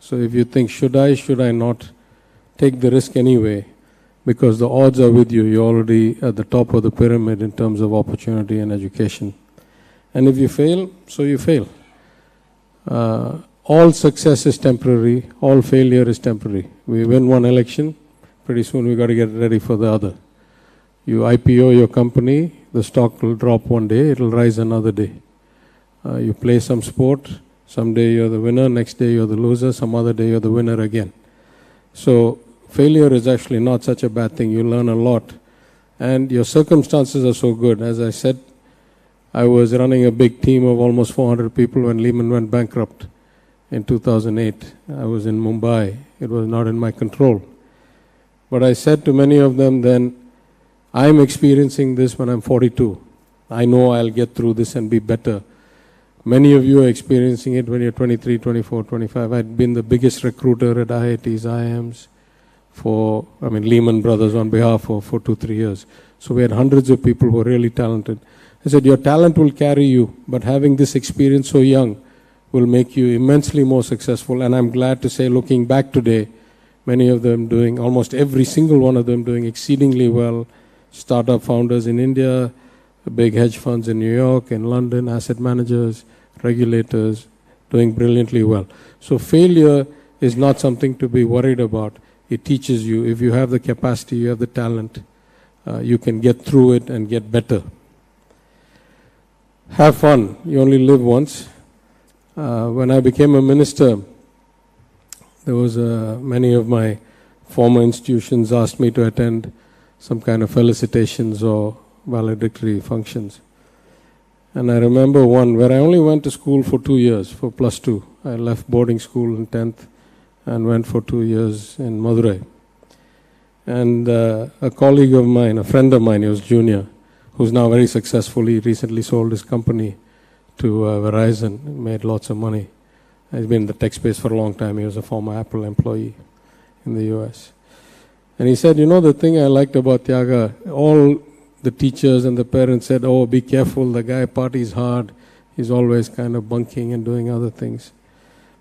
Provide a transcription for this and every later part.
So if you think, should I not, take the risk anyway, because the odds are with you. You're already at the top of the pyramid in terms of opportunity and education. And if you fail, so you fail. All success is temporary, all failure is temporary. We win one election, pretty soon we got to get ready for the other. You IPO your company, the stock will drop one day, it will rise another day. You play some sport, someday you're the winner, next day you're the loser, some other day you're the winner again. So failure is actually not such a bad thing. You learn a lot. And your circumstances are so good. As I said, I was running a big team of almost 400 people when Lehman went bankrupt in 2008. I was in Mumbai. It was not in my control. But I said to many of them then, I'm experiencing this when I'm 42. I know I'll get through this and be better. Many of you are experiencing it when you're 23, 24, 25. I'd been the biggest recruiter at IITs, IIMs for, Lehman Brothers on behalf of for 2-3 years. So we had hundreds of people who were really talented. I said, your talent will carry you, but having this experience so young will make you immensely more successful. And I'm glad to say, looking back today, many of them doing, almost every single one of them doing exceedingly well. Startup founders in India, big hedge funds in New York, in London, asset managers, regulators, doing brilliantly well. So failure is not something to be worried about. It teaches you, if you have the capacity, you have the talent, you can get through it and get better. Have fun. You only live once. When I became a minister, there was many of my former institutions asked me to attend some kind of felicitations or valedictory functions. And I remember one where I only went to school for 2 years, for +2. I left boarding school in 10th and went for 2 years in Madurai. And a colleague of mine, a friend of mine, he was junior, who's now very successful. He recently sold his company to Verizon, made lots of money. He's been in the tech space for a long time. He was a former Apple employee in the US. And he said, you know, the thing I liked about Tyaga, all the teachers and the parents said, oh, be careful, the guy parties hard. He's always kind of bunking and doing other things.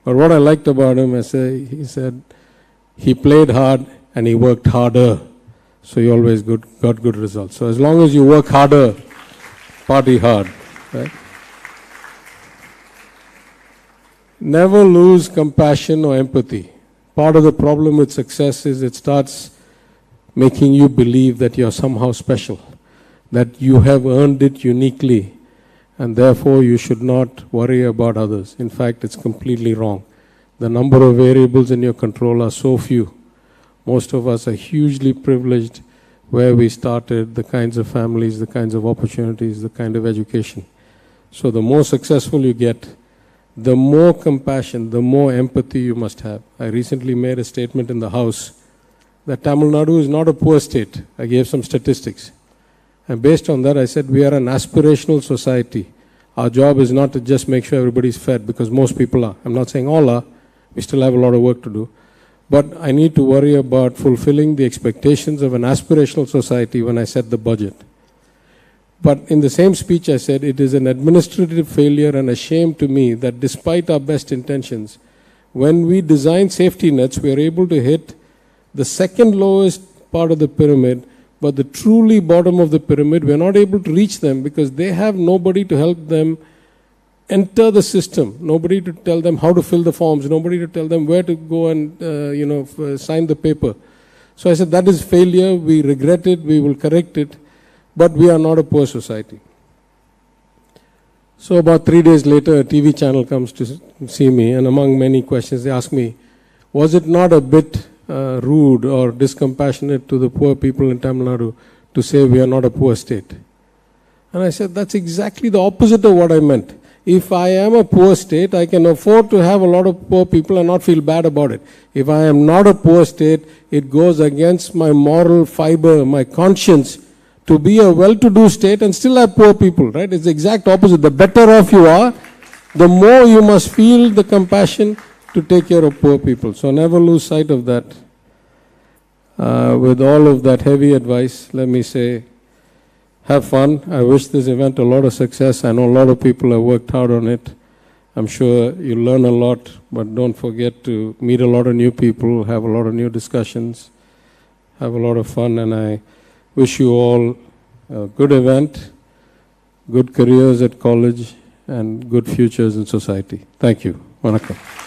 But what I liked about him, he said, he played hard and he worked harder. So he always got good results. So as long as you work harder, party hard. Right? Never lose compassion or empathy. Part of the problem with success is it starts making you believe that you're somehow special, that you have earned it uniquely, and therefore you should not worry about others. In fact, it's completely wrong. The number of variables in your control are so few. Most of us are hugely privileged where we started, the kinds of families, the kinds of opportunities, the kind of education. So the more successful you get, the more compassion, the more empathy you must have. I recently made a statement in the House that Tamil Nadu is not a poor state. I gave some statistics. And based on that, I said we are an aspirational society. Our job is not to just make sure everybody's fed, because most people are. I'm not saying all are. We still have a lot of work to do. But I need to worry about fulfilling the expectations of an aspirational society when I set the budget. But in the same speech I said, it is an administrative failure and a shame to me that despite our best intentions, when we design safety nets, we are able to hit the second lowest part of the pyramid, but the truly bottom of the pyramid, we are not able to reach them because they have nobody to help them enter the system, nobody to tell them how to fill the forms, nobody to tell them where to go and sign the paper. So I said that is failure, we regret it, we will correct it, but we are not a poor society. So about 3 days later, a TV channel comes to see me, and among many questions they ask me, was it not a bit rude or discompassionate to the poor people in Tamil Nadu to say we are not a poor state? And I said, that's exactly the opposite of what I meant. If I am a poor state, I can afford to have a lot of poor people and not feel bad about it. If I am not a poor state, it goes against my moral fiber, my conscience, to be a well-to-do state and still have poor people, right? It's the exact opposite. The better off you are, the more you must feel the compassion to take care of poor people. So never lose sight of that. With all of that heavy advice, let me say, have fun. I wish this event a lot of success. I know a lot of people have worked hard on it. I'm sure you learn a lot, but don't forget to meet a lot of new people, have a lot of new discussions, have a lot of fun, and I wish you all a good event, good careers at college, and good futures in society. Thank you. Vanakkam.